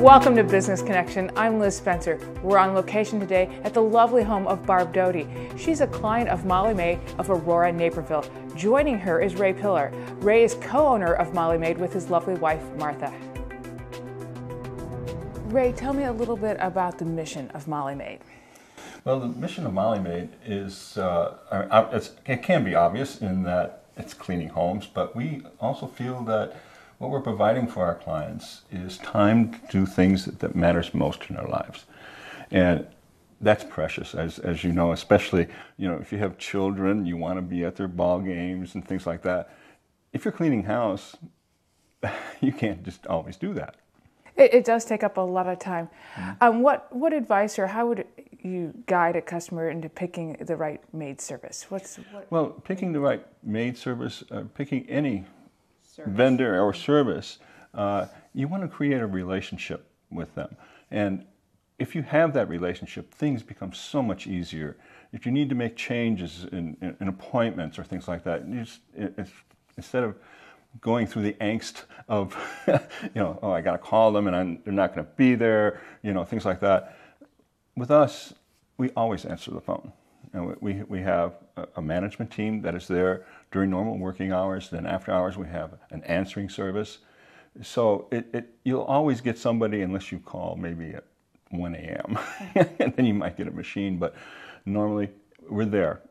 Welcome to Business Connection. I'm Liz Spencer. We're on location today at the lovely home of Barb Doty. She's a client of Molly Maid of Aurora Naperville. Joining her is Ray Pillar. Ray is co-owner of Molly Maid with his lovely wife, Martha. Ray, tell me a little bit about the mission of Molly Maid. Well, the mission of Molly Maid is, it can be obvious in that it's cleaning homes, but we also feel that what we're providing for our clients is time to do things that matters most in their lives. And that's precious, as you know, especially, if you have children, you want to be at their ball games and things like that. If you're cleaning house, you can't just always do that. It does take up a lot of time. Mm-hmm. What advice or how would you guide a customer into picking the right maid service? Well, picking the right maid service, picking any vendor or service, you want to create a relationship with them. And if you have that relationship, things become so much easier. If you need to make changes in appointments or things like that, instead of going through the angst of, oh, I got to call them and they're not going to be there, things like that. With us, we always answer the phone. We have a management team that is there during normal working hours. Then after hours, we have an answering service. So you'll always get somebody unless you call maybe at 1 a.m. and then you might get a machine. But normally, we're there.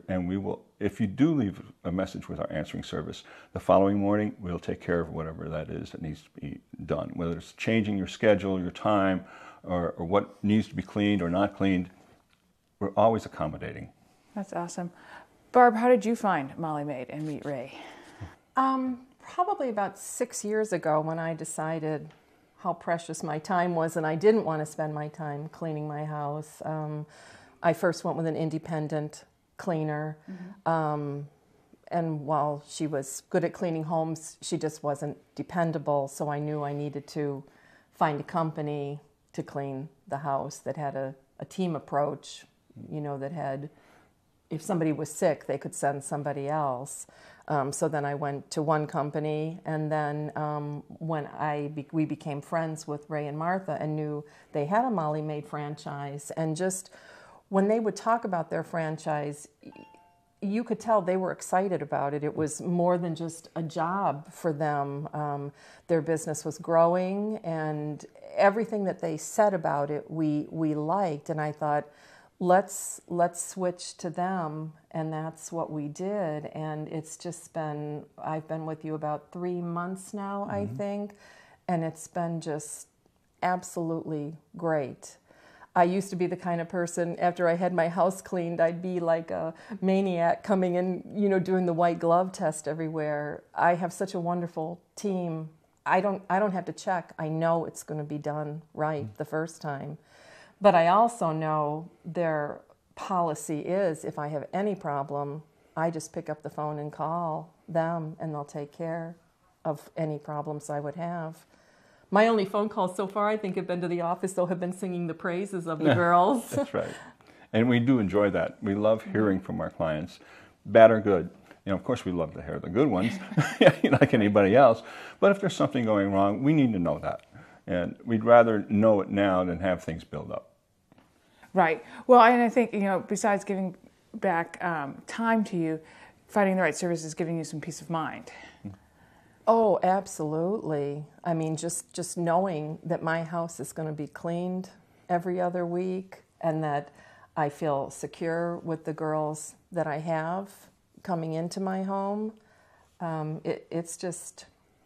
And we will, if you do leave a message with our answering service, the following morning, we'll take care of whatever that is that needs to be done. Whether it's changing your schedule, your time, or what needs to be cleaned or not cleaned, we're always accommodating. That's awesome. Barb, how did you find Molly Maid and meet Ray? Probably about 6 years ago when I decided how precious my time was and I didn't want to spend my time cleaning my house. I first went with an independent cleaner. Mm-hmm. And while she was good at cleaning homes, she just wasn't dependable. So I knew I needed to find a company to clean the house that had a team approach, that had, if somebody was sick, they could send somebody else. So then I went to one company, and then when we became friends with Ray and Martha and knew they had a Molly Maid franchise, and just when they would talk about their franchise, you could tell they were excited about it. It was more than just a job for them. Their business was growing, and everything that they said about it, we liked. And I thought, let's switch to them, and that's what we did. And it's just been, I've been with you about 3 months now, mm-hmm. I think, and it's been just absolutely great. I used to be the kind of person, after I had my house cleaned, I'd be like a maniac coming in, doing the white glove test everywhere. I have such a wonderful team. I don't have to check. I know it's going to be done right the first time. But I also know their policy is, if I have any problem, I just pick up the phone and call them, and they'll take care of any problems I would have. My only phone calls so far, I think, have been to the office, though, have been singing the praises of the girls. That's right. And we do enjoy that. We love hearing from our clients, bad or good. Of course, we love to hear the good ones, like anybody else. But if there's something going wrong, we need to know that. And we'd rather know it now than have things build up. Right. Well, and I think, besides giving back time to you, finding the right service is giving you some peace of mind. Oh, absolutely. I mean, just knowing that my house is going to be cleaned every other week and that I feel secure with the girls that I have coming into my home, it's just,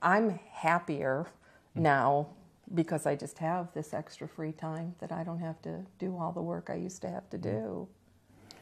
I'm happier now because I just have this extra free time that I don't have to do all the work I used to have to do.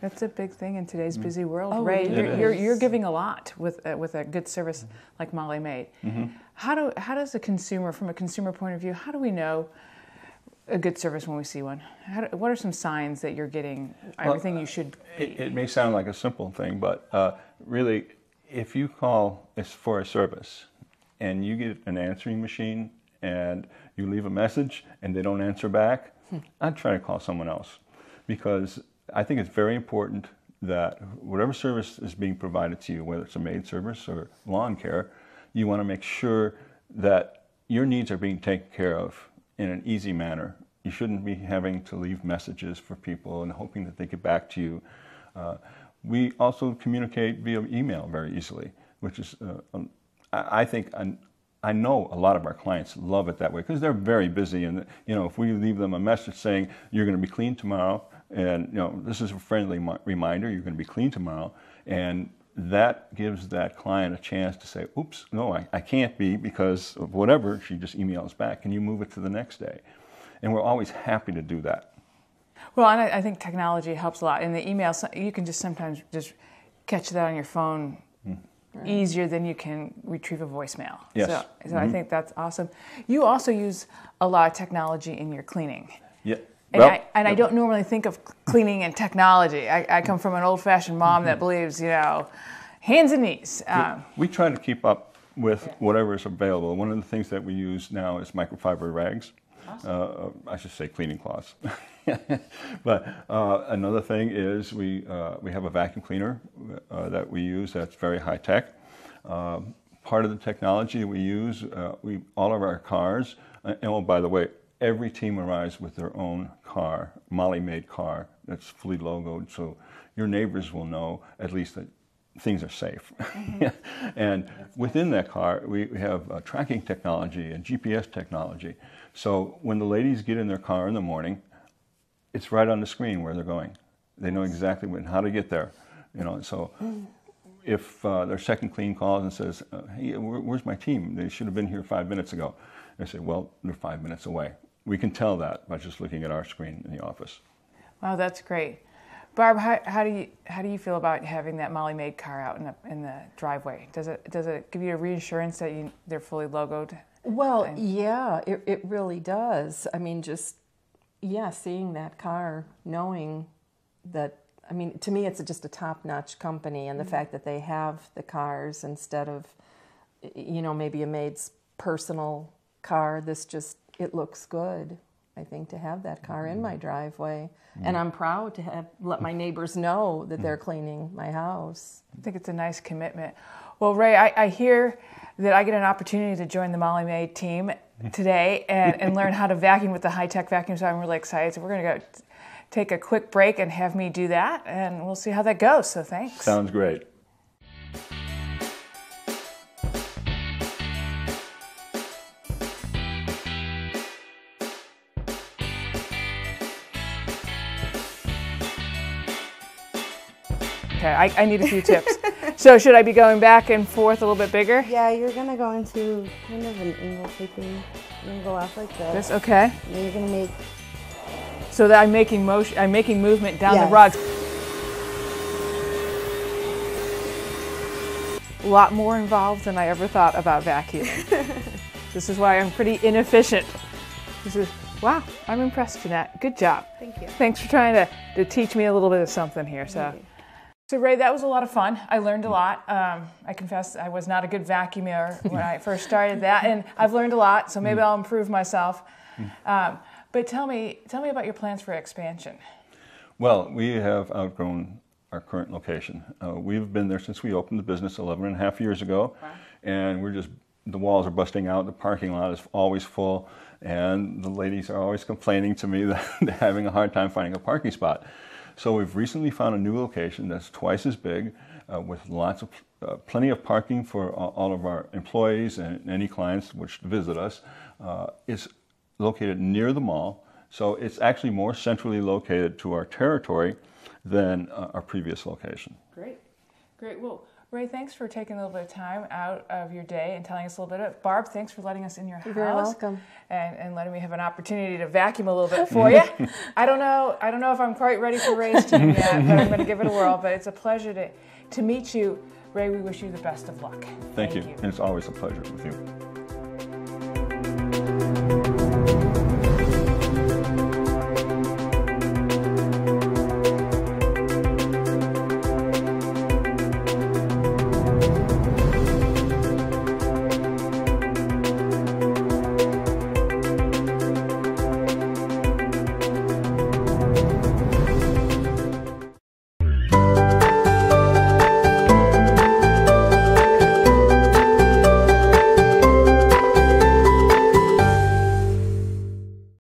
That's a big thing in today's busy world. Oh, Ray, you're giving a lot with a good service like Molly Maid. Mm-hmm. How does a consumer, from a consumer point of view, how do we know a good service when we see one? What are some signs that you're getting everything you should be? It may sound like a simple thing, but really, if you call for a service and you get an answering machine and you leave a message and they don't answer back, I'd try to call someone else, because I think it's very important that whatever service is being provided to you, whether it's a maid service or lawn care, you want to make sure that your needs are being taken care of in an easy manner. You shouldn't be having to leave messages for people and hoping that they get back to you. We also communicate via email very easily, which is, I think, I know a lot of our clients love it that way because they're very busy, and if we leave them a message saying you're going to be clean tomorrow, and this is a friendly reminder, you're going to be clean tomorrow, and that gives that client a chance to say, oops, no, I can't be because of whatever. She just emails back, can you move it to the next day? And we're always happy to do that. Well, and I think technology helps a lot. In the email, you can just sometimes just catch that on your phone easier than you can retrieve a voicemail. Yes. So I think that's awesome. You also use a lot of technology in your cleaning. Yeah. And I don't normally think of cleaning and technology. I come from an old-fashioned mom that believes, hands and knees. We try to keep up with whatever is available. One of the things that we use now is microfiber rags. Awesome. I should say cleaning cloths. But another thing is we have a vacuum cleaner that we use that's very high tech. Part of the technology we use, all of our cars, and by the way, every team arrives with their own car, Molly Maid car, that's fully logoed, so your neighbors will know at least that things are safe. And within that car, we have tracking technology and GPS technology. So when the ladies get in their car in the morning, it's right on the screen where they're going. They know exactly how to get there. So if their second clean calls and says, hey, where's my team? They should have been here 5 minutes ago. They say, well, they're 5 minutes away. We can tell that by just looking at our screen in the office. Wow, that's great. Barb, how do you feel about having that Molly Maid car out in the driveway? Does it give you a reassurance that they're fully logoed? Well, yeah, it really does. I mean, seeing that car, knowing that, to me it's just a top-notch company, and the fact that they have the cars instead of, maybe a maid's personal car, it looks good, I think, to have that car in my driveway. And I'm proud to let my neighbors know that they're cleaning my house. I think it's a nice commitment. Well, Ray, I hear that I get an opportunity to join the Molly Maid team today and learn how to vacuum with the high-tech vacuum, so I'm really excited. So we're going to go take a quick break and have me do that, and we'll see how that goes, so thanks. Sounds great. Okay, I need a few tips. So should I be going back and forth a little bit bigger? Yeah, you're going to go into kind of an angle shaping. You're going to go off like this. Okay. And then you're going to make... So that I'm making movement down Yes. the rug. A lot more involved than I ever thought about vacuuming. This is why I'm pretty inefficient. Wow, I'm impressed, Jeanette. Good job. Thank you. Thanks for trying to teach me a little bit of something here. So Ray, that was a lot of fun. I learned a lot. I confess I was not a good vacuumer when I first started that, and I've learned a lot, so maybe I'll improve myself. But tell me about your plans for expansion. Well, we have outgrown our current location. We've been there since we opened the business 11.5 years ago, and the walls are busting out, the parking lot is always full, and the ladies are always complaining to me that they're having a hard time finding a parking spot. So we've recently found a new location that's twice as big, with plenty of parking for all of our employees and any clients which visit us. It's located near the mall, so it's actually more centrally located to our territory than our previous location. Great. Well, Ray, thanks for taking a little bit of time out of your day and telling us a little bit. Barb, thanks for letting us in your house. You're very welcome. And letting me have an opportunity to vacuum a little bit for you. I don't know if I'm quite ready for Ray's team yet, but I'm going to give it a whirl. But it's a pleasure to meet you. Ray, we wish you the best of luck. Thank you. And it's always a pleasure with you.